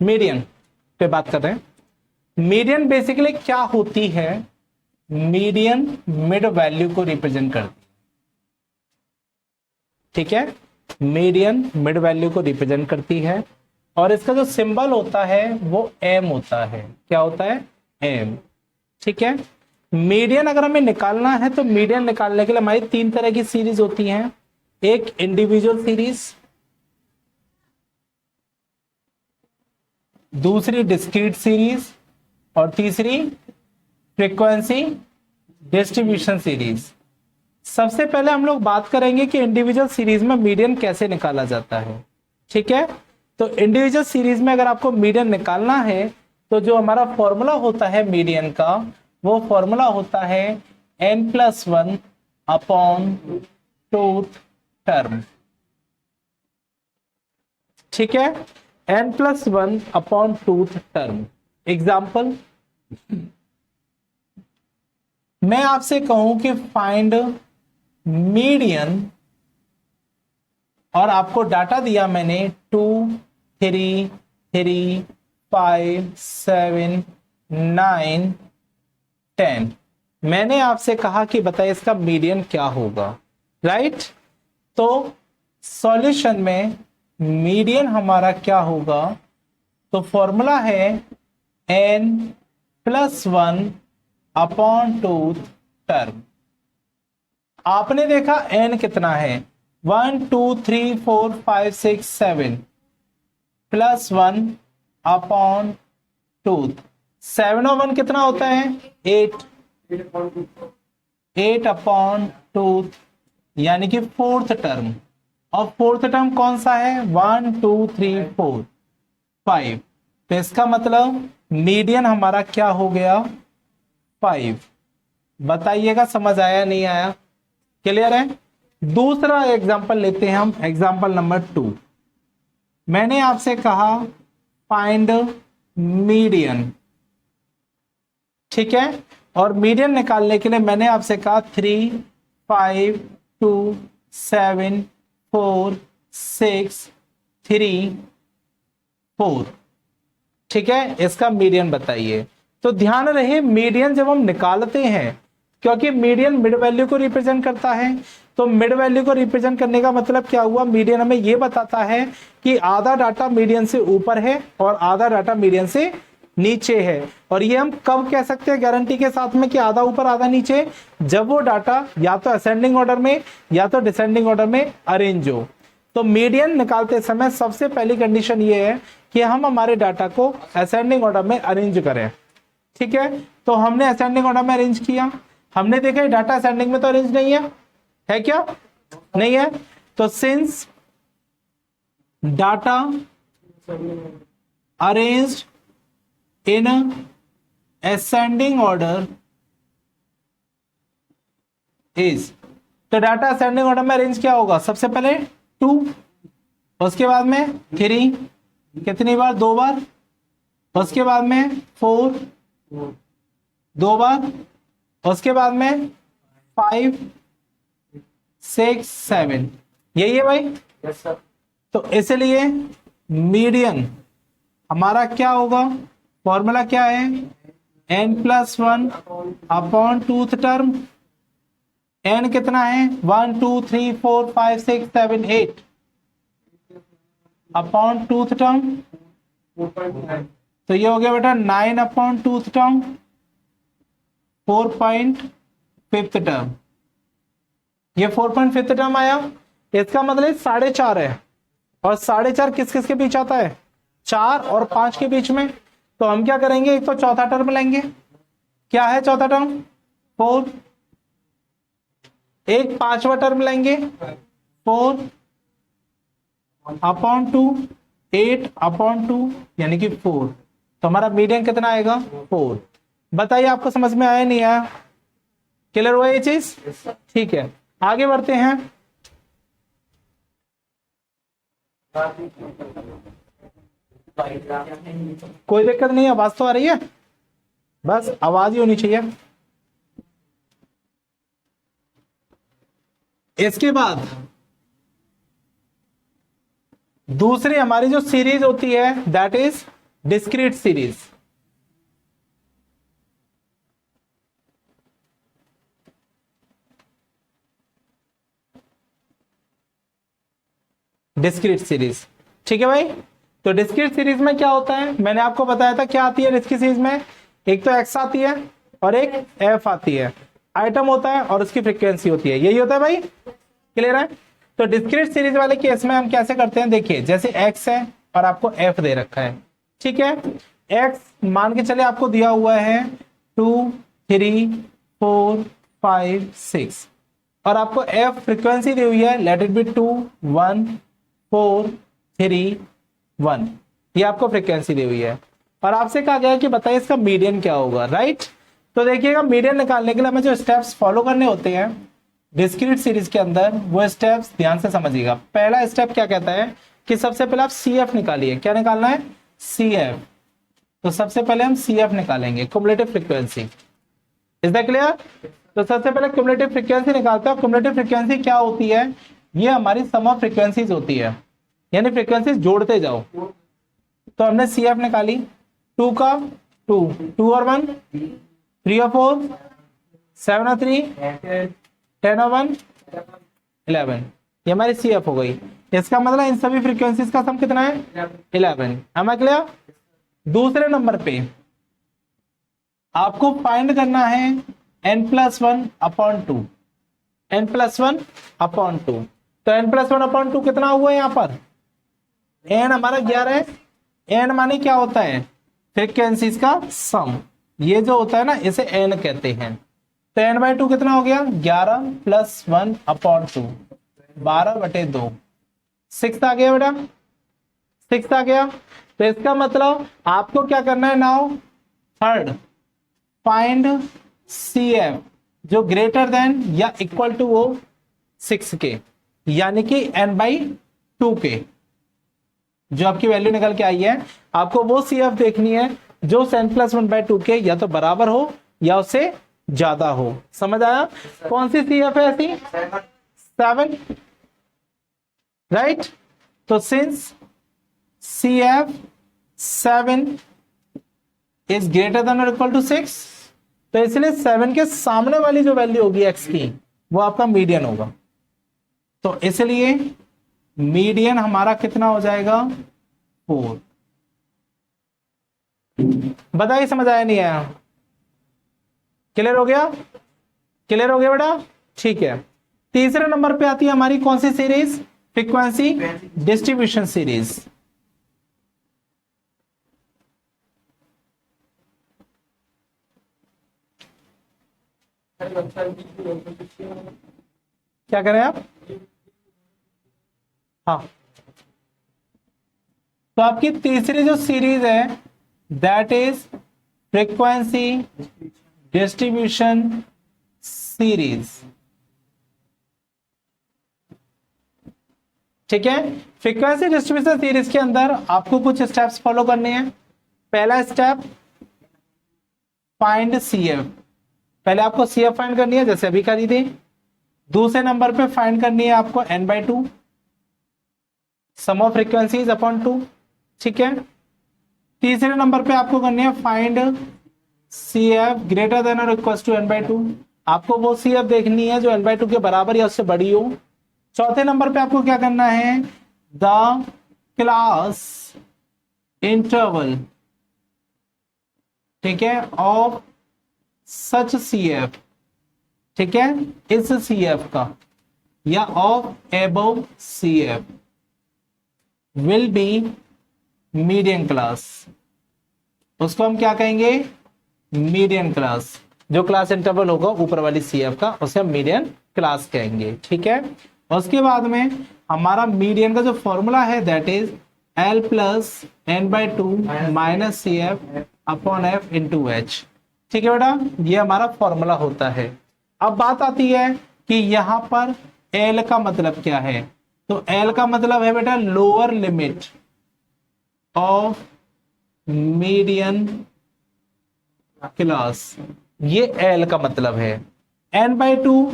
Median पे बात कर रहे हैं। मीडियन बेसिकली क्या होती है? मीडियन मिड वैल्यू को रिप्रेजेंट करती है, ठीक है। मीडियन मिड वैल्यू को रिप्रेजेंट करती है और इसका जो सिंबल होता है वो एम होता है। क्या होता है? एम, ठीक है। मीडियन अगर हमें निकालना है तो मीडियन निकालने के लिए हमारी तीन तरह की सीरीज होती हैं। एक इंडिविजुअल सीरीज, दूसरी डिस्क्रीट सीरीज और तीसरी फ्रीक्वेंसी डिस्ट्रीब्यूशन सीरीज। सबसे पहले हम लोग बात करेंगे कि इंडिविजुअल सीरीज में मीडियन कैसे निकाला जाता है, ठीक है। तो इंडिविजुअल सीरीज में अगर आपको मीडियन निकालना है तो जो हमारा फॉर्मूला होता है मीडियन का, वो फॉर्मूला होता है n+1 अपॉन टूथ टर्म, ठीक है। n+1 upon tooth term. Example, मैं आपसे कहूं कि फाइंड मीडियन और आपको डाटा दिया मैंने 2, 3, 3, 5, 7, 9, 10। मैंने आपसे कहा कि बताइए इसका मीडियन क्या होगा, राइट। तो सॉल्यूशन में मीडियन हमारा क्या होगा? तो फॉर्मूला है n+1 अपॉन टूथ टर्म। आपने देखा n कितना है, 1 2 3 4 5 6 7 +1 अपॉन टूथ। 7 और 1 कितना होता है? 8 अपॉन टूथ, यानी कि फोर्थ टर्म। और फोर्थ टर्म कौन सा है? 1 2 3 4 5। तो इसका मतलब मीडियन हमारा क्या हो गया? 5। बताइएगा समझ आया नहीं आया? क्लियर है? दूसरा एग्जांपल लेते हैं हम, एग्जांपल नंबर 2। मैंने आपसे कहा फाइंड मीडियन, ठीक है। और मीडियन निकालने के लिए मैंने आपसे कहा 3, 5, 2, 7, 4, 6, 3, 4, ठीक है। इसका मीडियन बताइए। तो ध्यान रहे, मीडियन जब हम निकालते हैं, क्योंकि मीडियन मिड वैल्यू को रिप्रेजेंट करता है, तो मिड वैल्यू को रिप्रेजेंट करने का मतलब क्या हुआ? मीडियन हमें यह बताता है कि आधा डाटा मीडियन से ऊपर है और आधा डाटा मीडियन से नीचे है। और ये हम कब कह सकते हैं गारंटी के साथ में कि आधा ऊपर आधा नीचे? जब वो डाटा या तो असेंडिंग ऑर्डर में या तो डिसेंडिंग ऑर्डर में अरेंज हो। तो मीडियन निकालते समय सबसे पहली कंडीशन ये है कि हम हमारे डाटा को असेंडिंग ऑर्डर में अरेंज करें, ठीक है। तो हमने असेंडिंग ऑर्डर में अरेंज किया, हमने देखा डाटा असेंडिंग में तो अरेंज नहीं है क्या? नहीं है। तो since data arranged in ascending order is, तो डाटा असेंडिंग ऑर्डर में अरेंज क्या होगा? सबसे पहले 2, उसके बाद में 3, कितनी बार? 2 बार। उसके बाद में 4, 2 बार। उसके बाद में 5, 6, 7। यही है भाई? Yes sir. तो इसलिए मीडियन हमारा क्या होगा? फॉर्मूला क्या है? n+1 upon tooth term. n कितना है? 1 2 3 4 5 6 7 8 अपॉन टूथ टर्म। तो ये हो गया बेटा 9 अपॉन टूथ टर्म, 4.5 टर्म। ये 4.5 टर्म आया। इसका मतलब 4.5 है, और 4.5 किस किस के बीच आता है? 4 और 5 के बीच में। तो हम क्या करेंगे? एक तो चौथा टर्म लेंगे। क्या है चौथा टर्म? 4। एक पांचवा टर्म लेंगे 4 अपॉन 2, 8 अपॉन 2, यानी कि 4। तो हमारा मीडियन कितना आएगा? 4। बताइए आपको समझ में आया नहीं आया? क्लियर हुआ ये चीज? ठीक है, आगे बढ़ते हैं। कोई दिक्कत नहीं, आवाज तो आ रही है, बस आवाज ही होनी चाहिए। इसके बाद दूसरी हमारी जो सीरीज होती है that is discrete series. Discrete series, ठीक है भाई। तो डिस्क्रीट सीरीज में क्या होता है, मैंने आपको बताया था क्या आती है डिस्क्रीट सीरीज में, एक तो एक्स आती है और एक एफ आती है, आइटम होता है और उसकी फ्रीक्वेंसी होती है, यही होता है भाई, क्लियर है। तो डिस्क्रीट सीरीज वाले केस में हम कैसे करते हैं, देखिए जैसे एक्स है और आपको एफ दे रखा है, ठीक है। एक्स मान के चले आपको दिया हुआ है 2 3 4 5 6 और आपको एफ फ्रीक्वेंसी दी हुई है, लेट इट बी 2 1 4 3 1, ये आपको फ्रीक्वेंसी दी हुई है और आपसे कहा गया है कि बताइए इसका मीडियन क्या होगा, राइट। तो देखिएगा मीडियन निकालने के लिए हमें जो स्टेप्स फॉलो करने होते हैं डिस्क्रीट सीरीज के अंदर, वो स्टेप्स ध्यान से समझिएगा। पहला स्टेप क्या कहता है कि सबसे पहले आप सी एफ निकालिए, क्या निकालना है, सी एफ। तो सबसे पहले हम सी एफ निकालेंगे, cumulative frequency, is that clear. तो सबसे पहले क्युमुलेटिव फ्रीक्वेंसी निकालते हैं। क्युमुलेटिव फ्रीक्वेंसी क्या होती है, ये हमारी सम ऑफ फ्रीक्वेंसीज होती है, यानी फ्रीक्वेंसीज जोड़ते जाओ। तो हमने सी एफ निकाली, 2 का 2 2 और 1 3 और 4 7 और 3 10 और 1 11, ये हमारी सी एफ हो गई। इसका मतलब इन सभी फ्रीक्वेंसीज का सम कितना है, 11। am I clear? दूसरे नंबर पे आपको फाइंड करना है n+1/2, n+1/2। तो n+1/2 कितना हुआ है यहाँ पर, n हमारा 11 है, n माने क्या होता है, फ्रीक्वेंसीज का सम, ये जो होता है ना इसे n कहते हैं। तो n/2 कितना हो गया, 11 + 1/2, 12/2, 6 आ गया बेटा, 6 आ गया। तो इसका मतलब आपको क्या करना है now, third find C F जो ग्रेटर देन या इक्वल टू हो 6 के, यानी कि n/2 के, जो आपकी वैल्यू निकल के आई है आपको वो सी एफ देखनी है जो n+1/2 के या तो बराबर हो या उससे ज्यादा हो, समझ आया। कौन सी सी एफ है ऐसी, 7, राइट। तो since C F 7 is greater than और इक्वल टू 6, तो इसलिए 7 के सामने वाली जो वैल्यू होगी x की वो आपका मीडियन होगा। तो इसलिए मीडियन हमारा कितना हो जाएगा, 4। बताइए समझ आया नहीं आया, क्लियर हो गया, क्लियर हो गया बेटा, ठीक है। तीसरे नंबर पे आती है हमारी कौन सी सीरीज, फ्रीक्वेंसी डिस्ट्रीब्यूशन सीरीज। क्या करें आप, हाँ। तो आपकी तीसरी जो सीरीज है that is frequency distribution series, ठीक है। फ्रीक्वेंसी डिस्ट्रीब्यूशन सीरीज के अंदर आपको कुछ स्टेप्स फॉलो करने हैं। पहला स्टेप फाइंड सी एफ, पहले आपको सी एफ फाइंड करनी है जैसे अभी करी थी। दूसरे नंबर पे फाइंड करनी है आपको n/2 some of frequencies upon 2, ठीक है। तीसरे नंबर पे आपको करनी है find C F greater than और इक्वल टू n/2, आपको वो सी एफ देखनी है जो n/2 के बराबर या उससे बड़ी हो। चौथे नंबर पे आपको क्या करना है, द क्लास इंटरवल, ठीक है, ऑफ सच सी एफ, ठीक है, इस सी एफ का या of above C F will be median class, उसको हम क्या कहेंगे, मीडियन क्लास। जो क्लास इंटरवल होगा ऊपर वाली सी एफ का उसे हम मीडियन क्लास कहेंगे, ठीक है। उसके बाद में हमारा मीडियन का जो फॉर्मूला है that is L + n/2 - C F upon F into H, ठीक है बेटा, ये हमारा फॉर्मूला होता है। अब बात आती है कि यहां पर L का मतलब क्या है, तो L का मतलब है बेटा lower limit of median class, ये L का मतलब है। n/2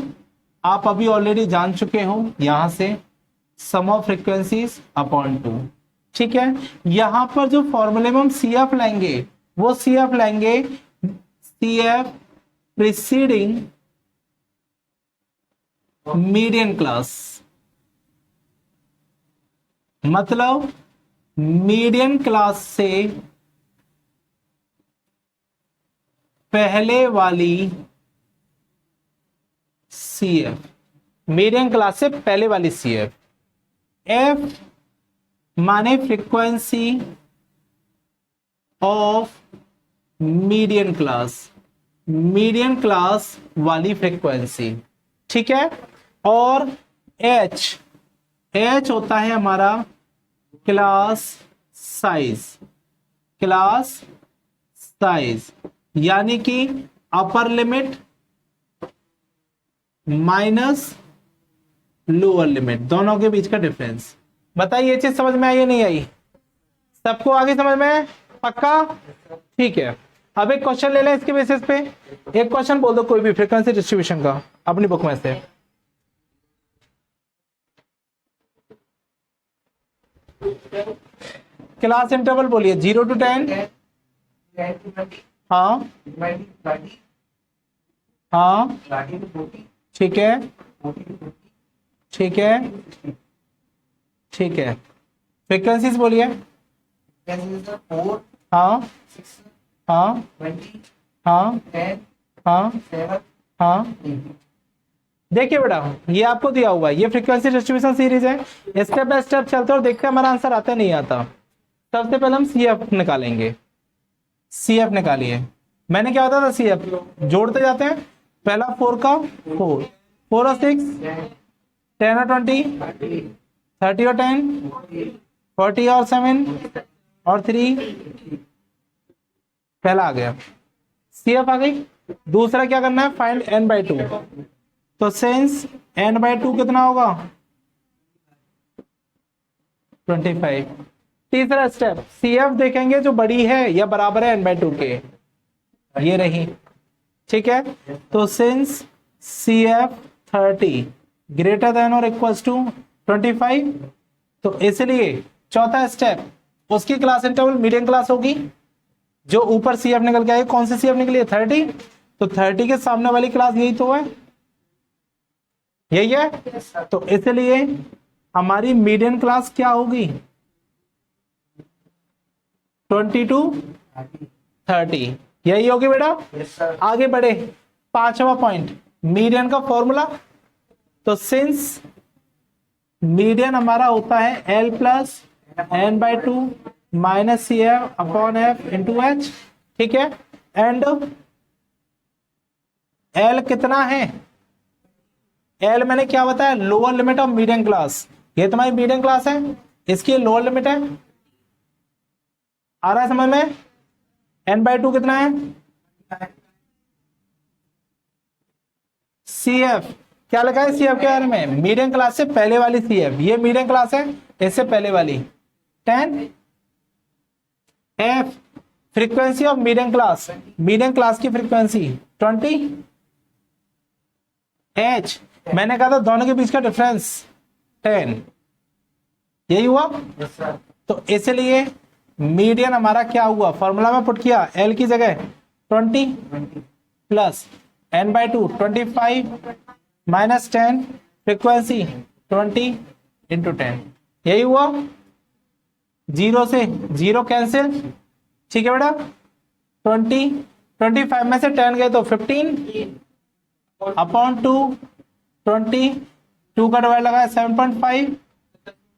आप अभी ऑलरेडी जान चुके हो यहां से, सम ऑफ फ्रीक्वेंसीज अपॉन 2। ठीक है, यहां पर जो फॉर्मूले में हम CF लेंगे वो CF लेंगे CF प्रीसीडिंग मीडियन क्लास, मतलब मीडियन क्लास से पहले वाली CF, मीडियन क्लास से पहले वाली CF। F माने frequency of median class, median class वाली फ्रीक्वेंसी। ठीक है, और H होता है हमारा क्लास साइज, क्लास साइज यानी कि upper limit minus lower limit, दोनों के बीच का डिफरेंस। बताइए ये चीज समझ में आई या नहीं आई? सबको आगे समझ में? पक्का? ठीक है, अब एक क्वेश्चन ले लें इसके बेसिस पे। एक क्वेश्चन बोल दो कोई भी फ्रीक्वेंसी डिस्ट्रीब्यूशन का अपनी बुक में से। क्लास इंटरवल बोलिए 0 to 10। हाँ हाँ, ठीक है ठीक है ठीक है। फ्रीक्वेंसीज बोलिए। हाँ हाँ हाँ हाँ हाँ। देखिए बेटा, ये आपको दिया हुआ है, ये फ्रीक्वेंसी डिस्ट्रीब्यूशन सीरीज है। स्टेप बाय स्टेप चलते और देखते हमारा आंसर आता नहीं आता। सबसे पहले हम CF निकालेंगे। CF निकालिए। मैंने क्या होता था CF जोड़ते जाते हैं, पहला 4 का 4, 4 और 6 10 और 20, 30 और 10, 40 और 7 और 3, पहला आ गया CF आ गई। दूसरा क्या करना है, फाइंड n/2। तो सिंस n/2 कितना होगा 25। तीसरा स्टेप CF देखेंगे जो बड़ी है या बराबर है n/2 के, ये रही। ठीक है, तो सिंस CF 30 ग्रेटर देन और इक्वल्स टू 25, तो इसलिए चौथा स्टेप उसकी क्लास इंटरवल मीडियम क्लास होगी। जो ऊपर CF निकल के आई, कौन सी CF निकली है 30, तो 30 के सामने वाली क्लास यही तो है, यही है। तो इसलिए हमारी मीडियन क्लास क्या होगी 20 to 30, यही होगी बेटा। आगे बढ़े, पांचवा पॉइंट मीडियन का फॉर्मूला। तो सिंस मीडियन हमारा होता है L plus n/2 minus CF upon F into H। ठीक है, एंड L कितना है, L मैंने क्या बताया, lower limit of medium class. ये तुम्हारी मीडियम क्लास है, इसकी लोअर लिमिट है। आ रहा है समझ में? n/2 कितना है, CF क्या लिखा है CF के बारे में, मीडियम क्लास से पहले वाली CF, ये मीडियम क्लास है, इससे पहले वाली 10। F frequency of medium class, medium class की फ्रीक्वेंसी 20। H मैंने कहा था दोनों के बीच का डिफरेंस 10, यही हुआ। तो इसलिए मीडियन हमारा क्या हुआ, फॉर्मूला में पुट किया, L की जगह 20 plus n/2 25 minus 10 frequency 20 into 10, यही हुआ। 0 से 0 कैंसिल। ठीक है बेटा, 20 25 में से 10 गए तो 15 अपॉन 2 20, 2 का डिवाइड लगा 7.5,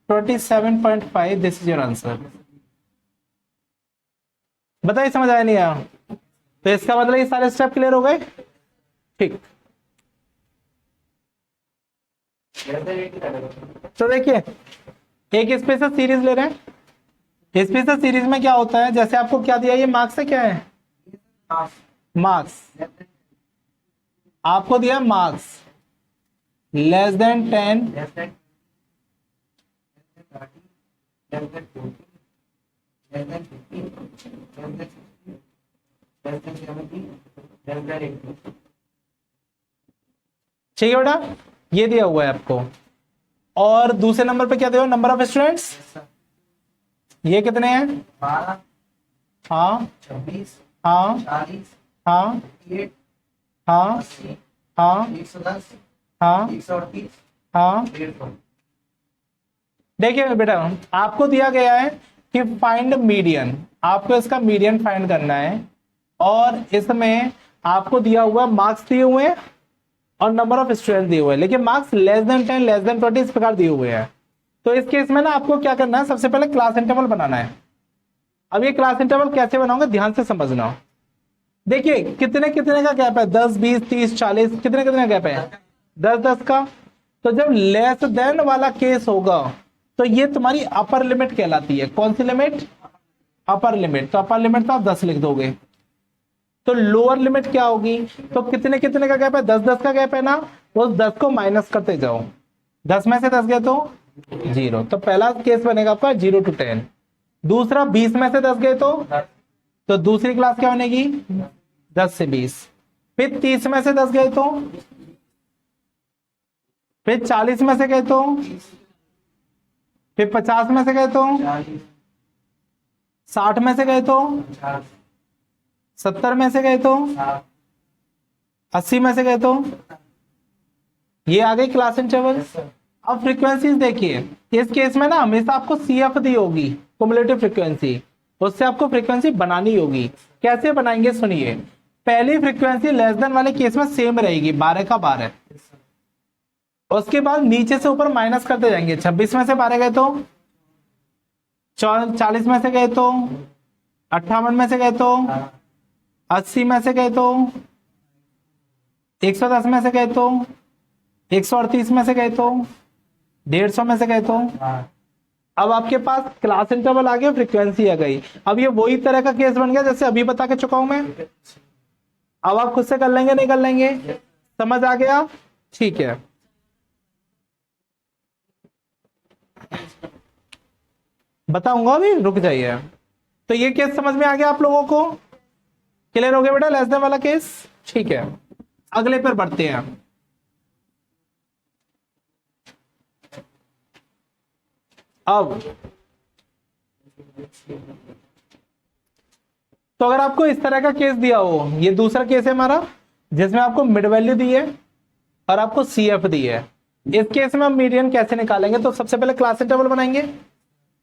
27.5। This is your answer. बताइए समझ आया नहीं आया? तो इसका मतलब ये सारे स्टेप क्लियर हो गए। ठीक, तो देखिए एक स्पेशल सीरीज ले रहे हैं। स्पेशल सीरीज में क्या होता है, जैसे आपको क्या दिया, ये मार्क्स है, क्या है मार्क्स, आपको दिया मार्क्स लेस देन 10, ठीक है बेटा, ये दिया हुआ है आपको। और दूसरे नंबर पे क्या दे नंबर ऑफ स्टूडेंट्स, ये कितने हैं? 12, हाँ 26, हाँ 40, हाँ 8, हाँ 80, हाँ 110, हाँ 138, हाँ। 150। देखिए बेटा, आपको दिया गया है कि फाइंड मीडियन, आपको इसका मीडियन फाइंड करना है, और इसमें आपको दिया हुआ मार्क्स दिए हुए हैं और नंबर ऑफ स्टूडेंट दिए हुए हैं, लेकिन marks less than 10 less than 20 इस प्रकार दिए हुए हैं। तो इस केस में ना आपको क्या करना है, सबसे पहले क्लास इंटरवल बनाना है। अब ये क्लास इंटरवल कैसे बनाओगे, ध्यान से समझना। देखिए कितने कितने का गैप है, 10 20 30 40, कितने कितने का गैप है, 10 10 का। तो जब लेस देन वाला केस होगा तो ये तुम्हारी अपर लिमिट कहलाती है। कौन सी लिमिट, अपर लिमिट। तो अपर लिमिट तो आप 10 लिख दोगे। तो लोअर लिमिट क्या होगी, तो कितने कितने का गैप है, 10 10 का गैप है ना, उस 10 को माइनस करते जाओ। 10 में से 10 गए तो 0, तो पहला केस बनेगा आपका 0 to 10। दूसरा 20 में से 10 गए तो दूसरी क्लास क्या बनेगी, 10 से 20। फिर 30 में से 10 गए तो, फिर 40 में से गए तो, फिर 50 में से गए तो, 40, 60 में से गए तो, 50, 70 में से गए तो, 60, 80 में से गए तो। ये आ गई क्लास इंटरवल। अब फ्रीक्वेंसीज देखिए, इस केस में ना हमेशा आपको सीएफ दी होगी, कुमुलेटिव फ्रीक्वेंसी, उससे आपको फ्रीक्वेंसी बनानी होगी। कैसे बनाएंगे सुनिए, पहली फ्रीक्वेंसी लेस देन वाले केस में सेम रहेगी, 12 का 12। उसके बाद नीचे से ऊपर माइनस करते जाएंगे, 26 में से 12 गए तो, 40 में से गए तो, 58 में से गए तो, 80 में से गए तो, 110 में से गए तो, 138 में से गए तो, 150 में से गए तो। अब आपके पास क्लास इंटरवल आ गया, फ्रीक्वेंसी आ गई। अब ये वही तरह का केस बन गया जैसे अभी बता के चुका हूं मैं। अब आप खुद से कर लेंगे, नहीं कर लेंगे, समझ आ गया, ठीक है। बताऊंगा अभी, रुक जाइए। तो ये केस समझ में आ गया आप लोगों को, क्लियर हो गया बेटा, लेस देन वाला केस, ठीक है। अगले पर बढ़ते हैं। अब तो अगर आपको इस तरह का केस दिया हो, ये दूसरा केस है हमारा जिसमें आपको मिड वैल्यू दी है और आपको सीएफ दी है। इस केस में हम मीडियन कैसे निकालेंगे, तो सबसे पहले क्लास इंटरवल बनाएंगे।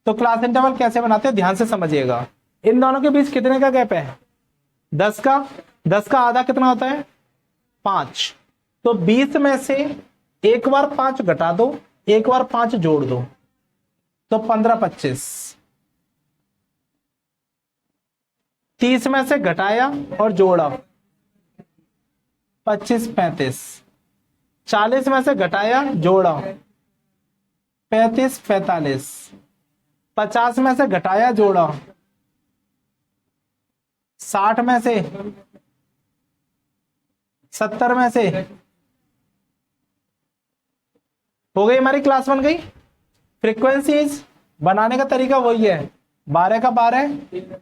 तो क्लास इंटरवल कैसे बनाते हैं, ध्यान से समझिएगा। इन दोनों के बीच कितने का गैप है, 10 का। 10 का आधा कितना होता है, 5। तो 20 में से एक बार 5 घटा दो, एक बार 5 जोड़ दो, तो 15 25। 30 में से घटाया और जोड़ा, 25 35। 40 में से घटाया जोड़ा, 35 45। 50 में से घटाया जोड़ा, 60 में से, 70 में से। हो गई हमारी क्लास बन गई। फ्रीक्वेंसीज बनाने का तरीका वही है, 12 का 12,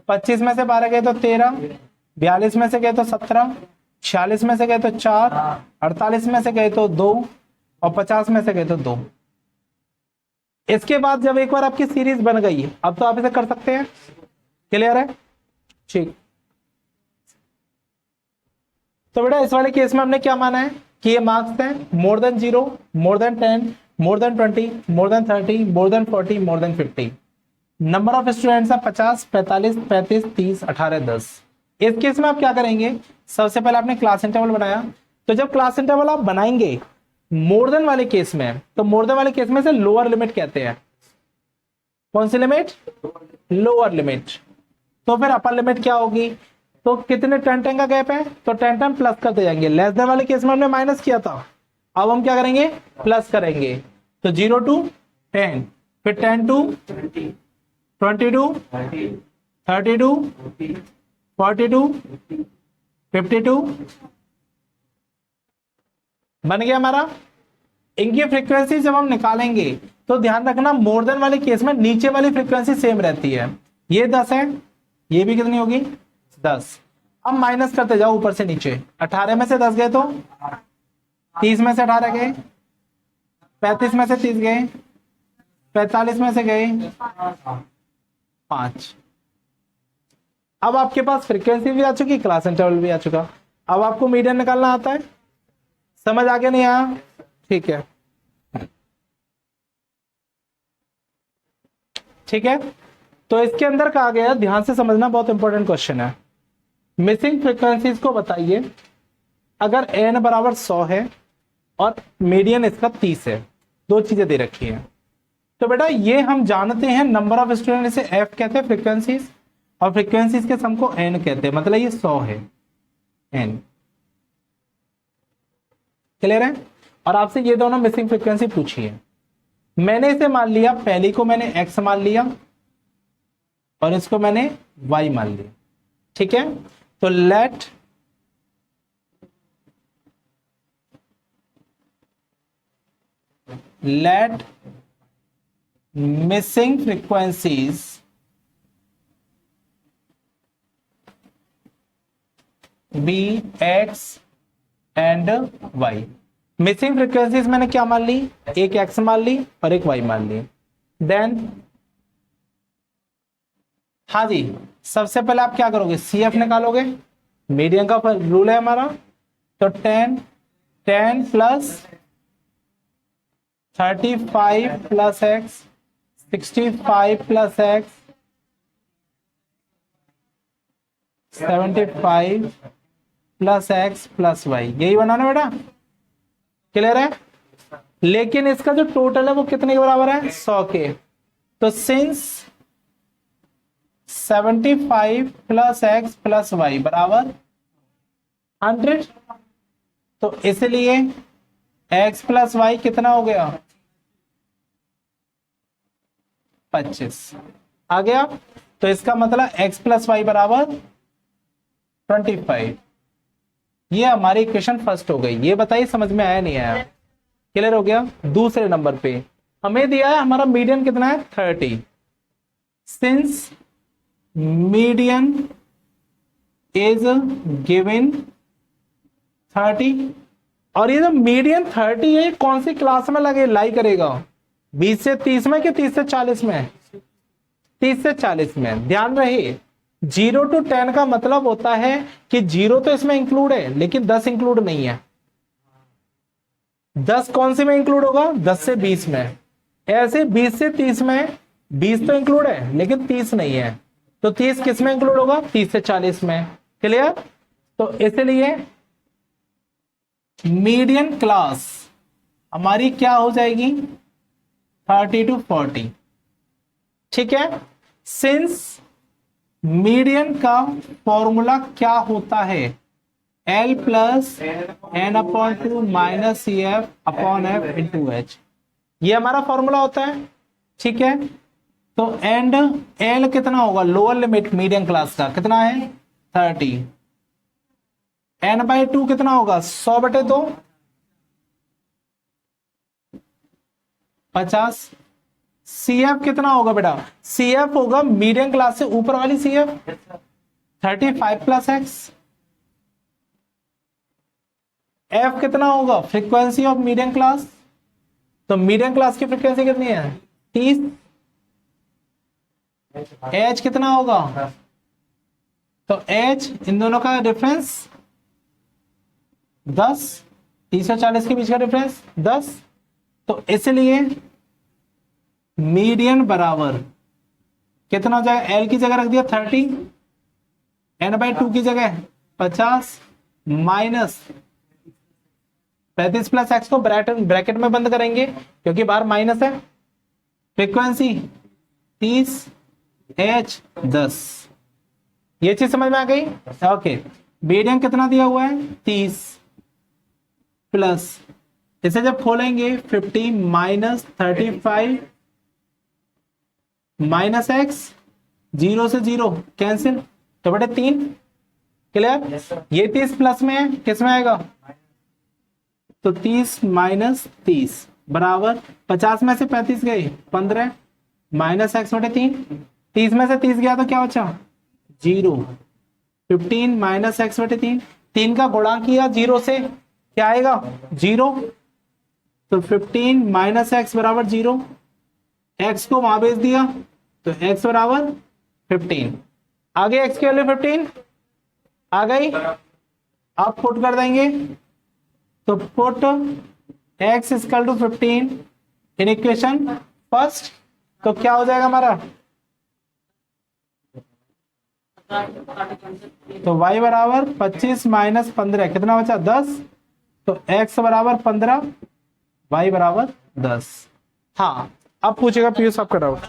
25 में से 12 गए तो 13, 42 में से गए तो 17, 46 में से गए तो 4, 48 में से गए तो 2 और 50 में से गए तो 2। इसके बाद जब एक बार आपकी सीरीज बन गई, अब तो आप इसे कर सकते हैं, क्लियर है, ठीक। तो बेटा इस वाले केस में हमने क्या माना है कि ये मार्क्स हैं more than 0, more than 10, more than 20, more than 30, more than 40, more than 50। Number of students है 50, 45, 35, 30, 18, 10। इस केस में आप क्या करेंगे, सबसे पहले आपने क्लास इंटरवल बनाया। तो जब क्लास इंटरवल आप बनाएंगे मोर देन वाले केस में, तो मोर देन वाले केस में से लोअर लिमिट कहते हैं। कौन सी लिमिट, लोअर लिमिट। तो फिर अपर लिमिट क्या होगी, तो कितने 10 10 का गैप है, तो 10 10 प्लस करते जाएंगे। लेस देन वाले केस में हमने माइनस किया था, अब हम क्या करेंगे, प्लस करेंगे। तो 0 to 10, फिर 10 to 22, 32, 42, 52 बन गया हमारा। इनकी फ्रीक्वेंसी जब हम निकालेंगे तो ध्यान रखना मोर देन वाले केस में नीचे वाली फ्रीक्वेंसी सेम रहती है। ये 10 है, ये भी कितनी होगी 10। अब माइनस करते जाओ ऊपर से नीचे, 18 में से 10 गए तो 30 में से 18 गए 35 में से 30 गए, 45 में से गए 5। अब आपके पास फ्रीक्वेंसी भी आ चुकी, क्लास इंटरवल भी आ चुका। अब आपको मीडियन निकालना आता है, समझ आ गया नहीं आया? ठीक है, ठीक है। तो इसके अंदर कहा गया, ध्यान से समझना, बहुत इंपॉर्टेंट क्वेश्चन है। मिसिंग फ्रीक्वेंसीज को बताइए अगर n बराबर 100 है और मीडियन इसका 30 है, दो चीजें दे रखी है। तो बेटा ये हम जानते हैं, नंबर ऑफ स्टूडेंट इसे f कहते हैं फ्रीक्वेंसीज, और फ्रीक्वेंसीज के सम को n कहते हैं, मतलब ये 100 है n। क्लियर है? और आपसे ये दोनों मिसिंग फ्रीक्वेंसी पूछी है। मैंने इसे मान लिया, पहली को मैंने x मान लिया और इसको मैंने y मान लिया, ठीक है। तो let missing frequencies be x and y। Missing frequencies मैंने क्या मान ली, एक x मान ली और एक y मान ली। देन हाँ जी, सबसे पहले आप क्या करोगे, CF निकालोगे, मीडियन का रूल है हमारा। तो 10 plus 35 plus x, 65 plus x, 75 plus x plus y, यही बनाना बेटा। क्लियर है? लेकिन इसका जो टोटल है वो कितने के बराबर है, 100 के। तो since 75 plus x plus y बराबर 100, तो इसलिए x प्लस y कितना हो गया, 25 आ गया। तो इसका मतलब x प्लस वाई बराबर 25। ये हमारी इक्वेशन फर्स्ट हो गई। ये बताइए समझ में आया नहीं आया? क्लियर हो गया? दूसरे नंबर पे हमें दिया है हमारा मीडियन कितना है, 30। सिंस मीडियन इज गिवन 30, और ये जो मीडियन 30 है कौन सी क्लास में लगे लाई करेगा, 20 से 30 में कि 30 से 40 में? 30 से 40 में। ध्यान रहे 0 to 10 का मतलब होता है कि 0 तो इसमें इंक्लूड है लेकिन 10 इंक्लूड नहीं है। 10 कौन से में इंक्लूड होगा, 10 से 20 में। ऐसे 20 से 30 में 20 तो इंक्लूड है लेकिन 30 नहीं है, तो 30 किस में इंक्लूड होगा, 30 से 40 में। क्लियर? तो इसलिए मीडियन क्लास हमारी क्या हो जाएगी, 30 to 40। ठीक है। सिंस मीडियन का फॉर्मूला क्या होता है, L plus N upon 2 minus C F upon F into H, ये हमारा फॉर्मूला होता है। ठीक है। तो एंड L कितना होगा, लोअर लिमिट मीडियन क्लास का कितना है, 30। n/2 कितना होगा, 100/2 50। CF कितना होगा बेटा, CF होगा मीडियम क्लास से ऊपर वाली CF 35 प्लस एक्स। F कितना होगा, फ्रीक्वेंसी ऑफ मीडियम क्लास, तो मीडियम क्लास की फ्रीक्वेंसी कितनी है, 30। H कितना होगा, तो H इन दोनों का डिफरेंस 10, 30 और 40 के बीच का डिफरेंस 10। तो इसलिए मीडियन बराबर कितना हो जाएगा, L की जगह रख दिया 30, n/2 की जगह 50 माइनस 35 प्लस एक्स को ब्रैकेट में बंद करेंगे क्योंकि बाहर माइनस है। Frequency 30, H 10। ये चीज समझ में आ गई? ओके। मीडियम कितना दिया हुआ है, 30 प्लस, इसे जब खोलेंगे 50 माइनस 35 माइनस एक्स, 0 से 0 कैंसिल, तो बेटे 3। क्लियर? ये 30 प्लस में है, किस में आएगा, तो 30 माइनस 30 बराबर 50 में से 35 गए 15 माइनस एक्स बटे 3, 30 में से 30 गया तो क्या बचा, 0। 15 माइनस एक्स बटे 3, 3 का गुणा किया 0 से क्या आएगा, 0। तो 15 माइनस एक्स बराबर 0, एक्स को वहां भेज दिया तो एक्स बराबर 15, आगे एक्स की वैल्यू 15 आ गई। अब पुट कर देंगे तो put x equal to 15 in equation first, तो क्या हो जाएगा हमारा, तो y बराबर 25 माइनस 15 कितना बचा 10, तो x बराबर 15, y बराबर 10। हाँ अब पूछेगा पीयूष आपका डाउट।